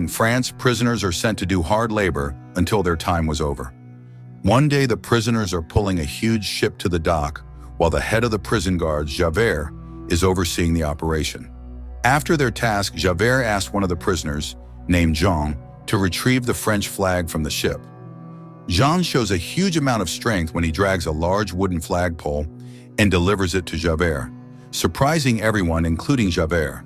In France, prisoners are sent to do hard labor until their time was over. One day, the prisoners are pulling a huge ship to the dock, while the head of the prison guards, Javert, is overseeing the operation. After their task, Javert asked one of the prisoners, named Jean, to retrieve the French flag from the ship. Jean shows a huge amount of strength when he drags a large wooden flagpole and delivers it to Javert, surprising everyone, including Javert.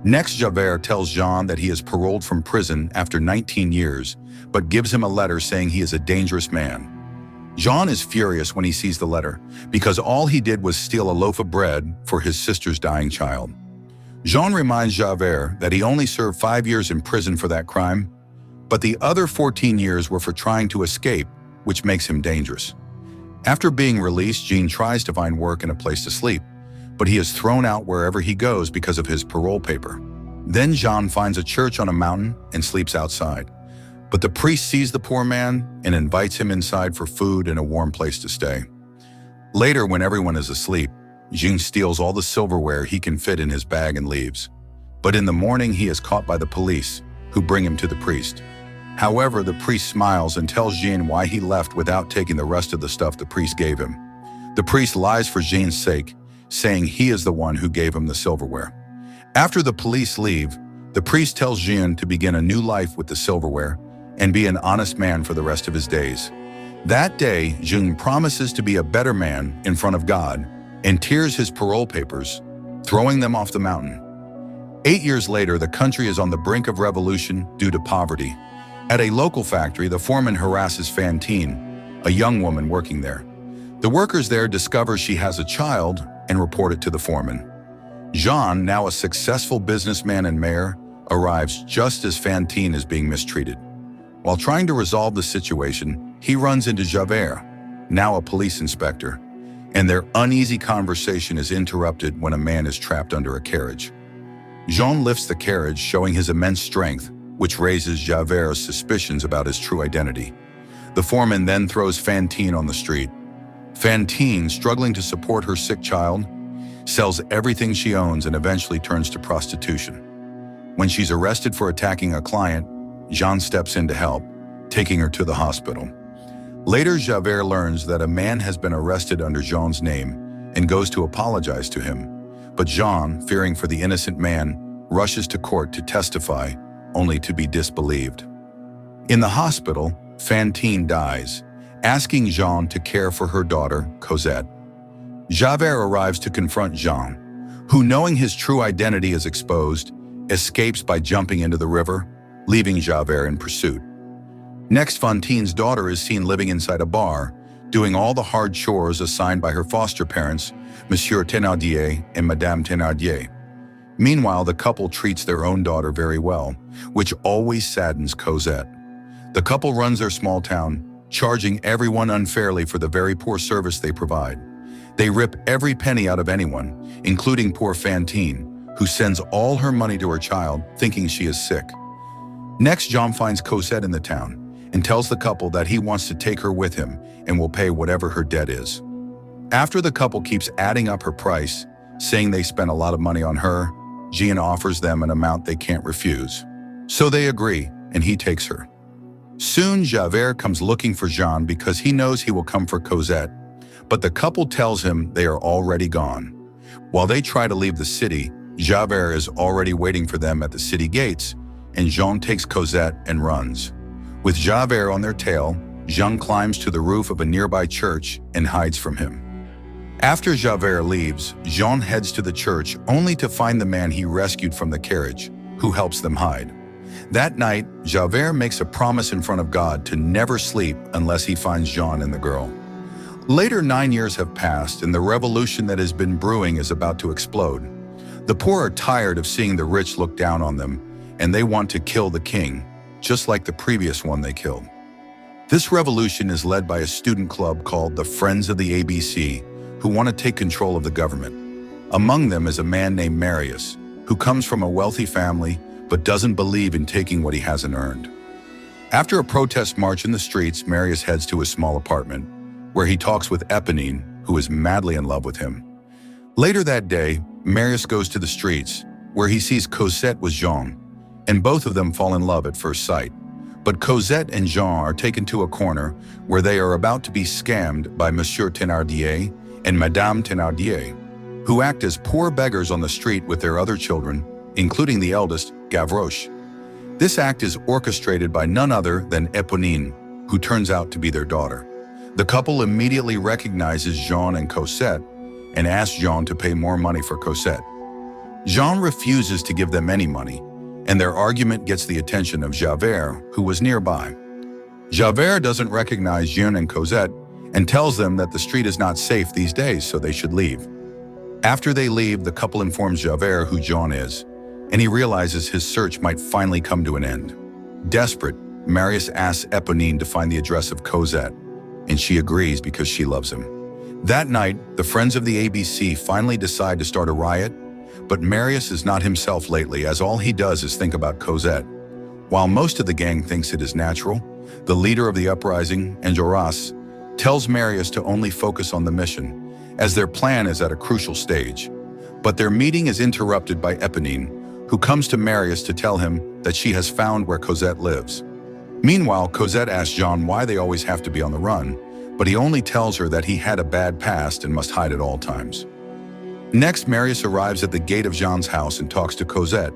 Next, Javert tells Jean that he is paroled from prison after 19 years, but gives him a letter saying he is a dangerous man. Jean is furious when he sees the letter, because all he did was steal a loaf of bread for his sister's dying child. Jean reminds Javert that he only served 5 years in prison for that crime, but the other 14 years were for trying to escape, which makes him dangerous. After being released, Jean tries to find work and a place to sleep, but he is thrown out wherever he goes because of his parole paper. Then Jean finds a church on a mountain and sleeps outside. But the priest sees the poor man and invites him inside for food and a warm place to stay. Later, when everyone is asleep, Jean steals all the silverware he can fit in his bag and leaves. But in the morning, he is caught by the police, who bring him to the priest. However, the priest smiles and tells Jean why he left without taking the rest of the stuff the priest gave him. The priest lies for Jean's sake, saying he is the one who gave him the silverware. After the police leave, the priest tells Jean to begin a new life with the silverware and be an honest man for the rest of his days. That day, Jean promises to be a better man in front of God and tears his parole papers, throwing them off the mountain. 8 years later, the country is on the brink of revolution due to poverty. At a local factory, the foreman harasses Fantine, a young woman working there. The workers there discover she has a child and report it to the foreman. Jean, now a successful businessman and mayor, arrives just as Fantine is being mistreated. While trying to resolve the situation, he runs into Javert, now a police inspector, and their uneasy conversation is interrupted when a man is trapped under a carriage. Jean lifts the carriage, showing his immense strength, which raises Javert's suspicions about his true identity. The foreman then throws Fantine on the street. Fantine, struggling to support her sick child, sells everything she owns and eventually turns to prostitution. When she's arrested for attacking a client, Jean steps in to help, taking her to the hospital. Later, Javert learns that a man has been arrested under Jean's name and goes to apologize to him. But Jean, fearing for the innocent man, rushes to court to testify, only to be disbelieved. In the hospital, Fantine dies, asking Jean to care for her daughter, Cosette. Javert arrives to confront Jean, who, knowing his true identity is exposed, escapes by jumping into the river, leaving Javert in pursuit. Next, Fantine's daughter is seen living inside a bar, doing all the hard chores assigned by her foster parents, Monsieur Thénardier and Madame Thénardier. Meanwhile, the couple treats their own daughter very well, which always saddens Cosette. The couple runs their small town, charging everyone unfairly for the very poor service they provide. They rip every penny out of anyone, including poor Fantine, who sends all her money to her child, thinking she is sick. Next, Jean finds Cosette in the town and tells the couple that he wants to take her with him and will pay whatever her debt is. After the couple keeps adding up her price, saying they spent a lot of money on her, Jean offers them an amount they can't refuse. So they agree, and he takes her. Soon, Javert comes looking for Jean because he knows he will come for Cosette, but the couple tells him they are already gone. While they try to leave the city, Javert is already waiting for them at the city gates, and Jean takes Cosette and runs. With Javert on their tail, Jean climbs to the roof of a nearby church and hides from him. After Javert leaves, Jean heads to the church only to find the man he rescued from the carriage, who helps them hide. That night, Javert makes a promise in front of God to never sleep unless he finds Jean and the girl. Later, 9 years have passed, and the revolution that has been brewing is about to explode. The poor are tired of seeing the rich look down on them, and they want to kill the king, just like the previous one they killed. This revolution is led by a student club called the Friends of the ABC, who want to take control of the government. Among them is a man named Marius, who comes from a wealthy family but doesn't believe in taking what he hasn't earned. After a protest march in the streets, Marius heads to his small apartment, where he talks with Eponine, who is madly in love with him. Later that day, Marius goes to the streets, where he sees Cosette with Jean. and both of them fall in love at first sight. But Cosette and Jean are taken to a corner where they are about to be scammed by Monsieur Thénardier and Madame Thénardier, who act as poor beggars on the street with their other children, including the eldest, Gavroche. This act is orchestrated by none other than Éponine, who turns out to be their daughter. The couple immediately recognizes Jean and Cosette and asks Jean to pay more money for Cosette. Jean refuses to give them any money, and their argument gets the attention of Javert, who was nearby. Javert doesn't recognize Jean and Cosette and tells them that the street is not safe these days, so they should leave. After they leave, the couple informs Javert who Jean is, and he realizes his search might finally come to an end. Desperate, Marius asks Éponine to find the address of Cosette, and she agrees because she loves him. That night, the friends of the ABC finally decide to start a riot, but Marius is not himself lately, as all he does is think about Cosette. While most of the gang thinks it is natural, the leader of the uprising, Enjolras, tells Marius to only focus on the mission, as their plan is at a crucial stage. But their meeting is interrupted by Éponine, who comes to Marius to tell him that she has found where Cosette lives. Meanwhile, Cosette asks Jean why they always have to be on the run, but he only tells her that he had a bad past and must hide at all times. Next, Marius arrives at the gate of Jean's house and talks to Cosette,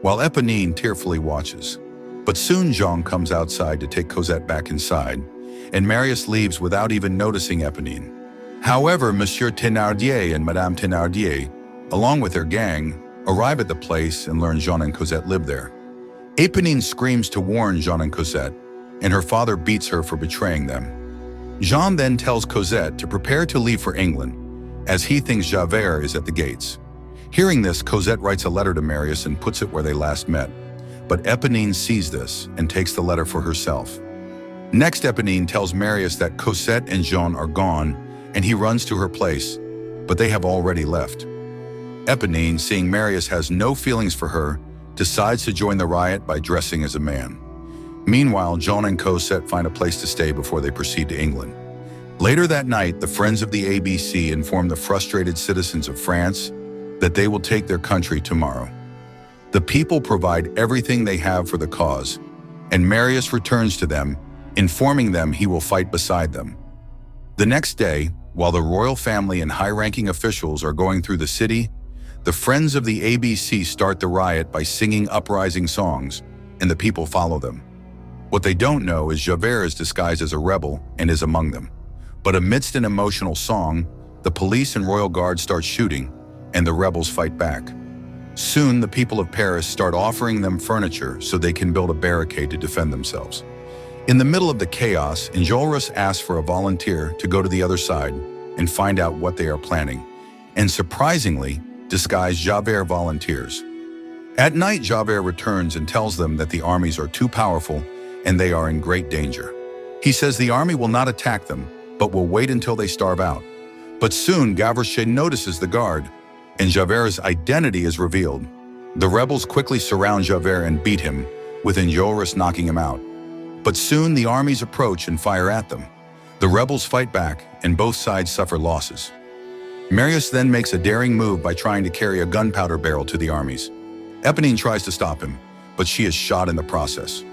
while Éponine tearfully watches. But soon Jean comes outside to take Cosette back inside, and Marius leaves without even noticing Éponine. However, Monsieur Thénardier and Madame Thénardier, along with their gang, arrive at the place and learn Jean and Cosette live there. Éponine screams to warn Jean and Cosette, and her father beats her for betraying them. Jean then tells Cosette to prepare to leave for England, as he thinks Javert is at the gates. Hearing this, Cosette writes a letter to Marius and puts it where they last met. But Éponine sees this and takes the letter for herself. Next, Éponine tells Marius that Cosette and Jean are gone, and he runs to her place, but they have already left. Éponine, seeing Marius has no feelings for her, decides to join the riot by dressing as a man. Meanwhile, Jean and Cosette find a place to stay before they proceed to England. Later that night, the friends of the ABC inform the frustrated citizens of France that they will take their country tomorrow. The people provide everything they have for the cause, and Marius returns to them, informing them he will fight beside them. The next day, while the royal family and high-ranking officials are going through the city, the friends of the ABC start the riot by singing uprising songs, and the people follow them. What they don't know is Javert is disguised as a rebel and is among them. But amidst an emotional song, the police and royal guards start shooting, and the rebels fight back. Soon, the people of Paris start offering them furniture so they can build a barricade to defend themselves. In the middle of the chaos, Enjolras asks for a volunteer to go to the other side and find out what they are planning, and surprisingly, disguised Javert volunteers. At night, Javert returns and tells them that the armies are too powerful and they are in great danger. He says the army will not attack them, but will wait until they starve out. But soon, Gavroche notices the guard, and Javert's identity is revealed. The rebels quickly surround Javert and beat him, with Enjolras knocking him out. But soon the armies approach and fire at them. The rebels fight back, and both sides suffer losses. Marius then makes a daring move by trying to carry a gunpowder barrel to the armies. Éponine tries to stop him, but she is shot in the process.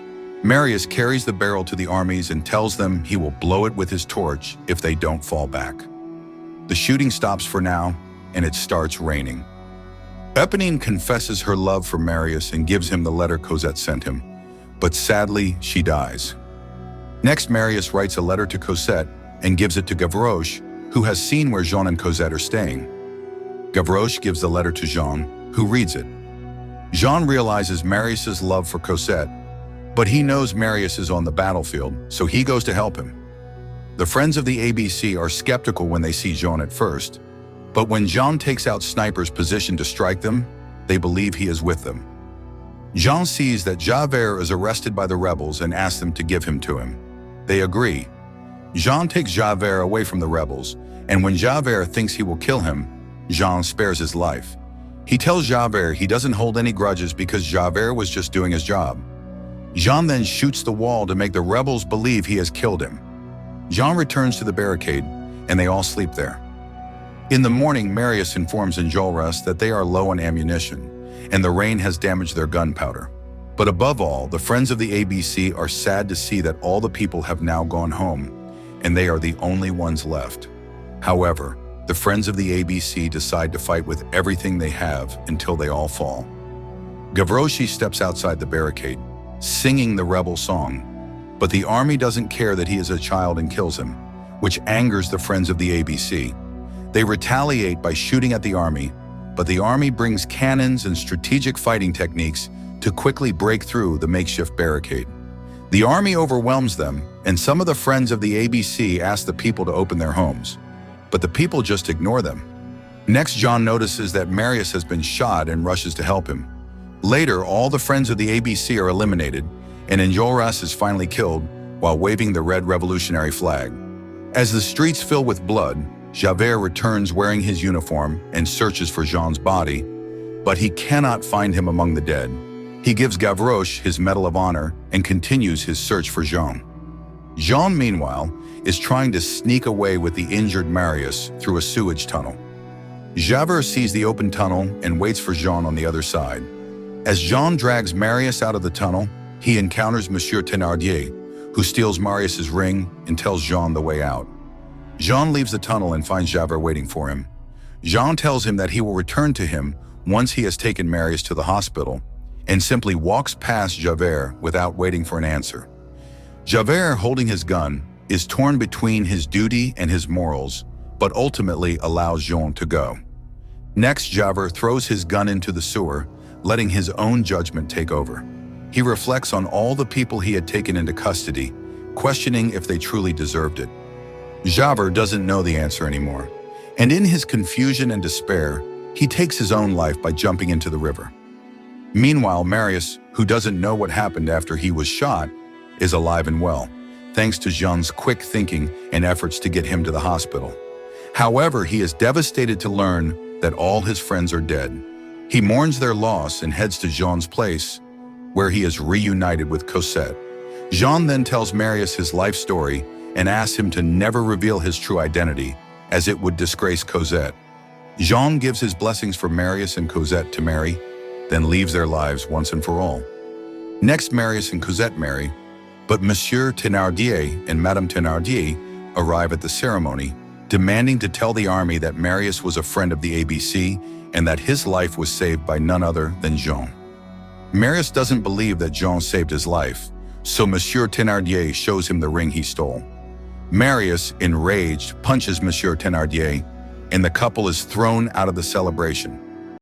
Marius carries the barrel to the armies and tells them he will blow it with his torch if they don't fall back. The shooting stops for now, and it starts raining. Éponine confesses her love for Marius and gives him the letter Cosette sent him, but sadly, she dies. Next, Marius writes a letter to Cosette and gives it to Gavroche, who has seen where Jean and Cosette are staying. Gavroche gives the letter to Jean, who reads it. Jean realizes Marius's love for Cosette, but he knows Marius is on the battlefield, so he goes to help him. The friends of the ABC are skeptical when they see Jean at first, but when Jean takes out snipers positioned to strike them, they believe he is with them. Jean sees that Javert is arrested by the rebels and asks them to give him to him. They agree. Jean takes Javert away from the rebels, and when Javert thinks he will kill him, Jean spares his life. He tells Javert he doesn't hold any grudges because Javert was just doing his job. Jean then shoots the wall to make the rebels believe he has killed him. Jean returns to the barricade, and they all sleep there. In the morning, Marius informs Enjolras that they are low on ammunition, and the rain has damaged their gunpowder. But above all, the friends of the ABC are sad to see that all the people have now gone home, and they are the only ones left. However, the friends of the ABC decide to fight with everything they have until they all fall. Gavroche steps outside the barricade, singing the rebel song, but the army doesn't care that he is a child and kills him, which angers the friends of the ABC. They retaliate by shooting at the army, but the army brings cannons and strategic fighting techniques to quickly break through the makeshift barricade. The army overwhelms them, and some of the friends of the ABC ask the people to open their homes, but the people just ignore them. Next, Jean notices that Marius has been shot and rushes to help him. Later, all the friends of the ABC are eliminated, and Enjolras is finally killed while waving the red revolutionary flag. As the streets fill with blood, Javert returns wearing his uniform and searches for Jean's body, but he cannot find him among the dead. He gives Gavroche his Medal of Honor and continues his search for Jean. Jean, meanwhile, is trying to sneak away with the injured Marius through a sewage tunnel. Javert sees the open tunnel and waits for Jean on the other side. As Jean drags Marius out of the tunnel, he encounters Monsieur Thénardier, who steals Marius's ring and tells Jean the way out. Jean leaves the tunnel and finds Javert waiting for him. Jean tells him that he will return to him once he has taken Marius to the hospital, and simply walks past Javert without waiting for an answer. Javert, holding his gun, is torn between his duty and his morals, but ultimately allows Jean to go. Next, Javert throws his gun into the sewer, letting his own judgment take over. He reflects on all the people he had taken into custody, questioning if they truly deserved it. Javert doesn't know the answer anymore, and in his confusion and despair, he takes his own life by jumping into the river. Meanwhile, Marius, who doesn't know what happened after he was shot, is alive and well, thanks to Jean's quick thinking and efforts to get him to the hospital. However, he is devastated to learn that all his friends are dead. He mourns their loss and heads to Jean's place, where he is reunited with Cosette. Jean then tells Marius his life story and asks him to never reveal his true identity, as it would disgrace Cosette. Jean gives his blessings for Marius and Cosette to marry, then leaves their lives once and for all. Next, Marius and Cosette marry, but Monsieur Thénardier and Madame Thénardier arrive at the ceremony, demanding to tell the army that Marius was a friend of the ABC and that his life was saved by none other than Jean. Marius doesn't believe that Jean saved his life, so Monsieur Thénardier shows him the ring he stole. Marius, enraged, punches Monsieur Thénardier, and the couple is thrown out of the celebration.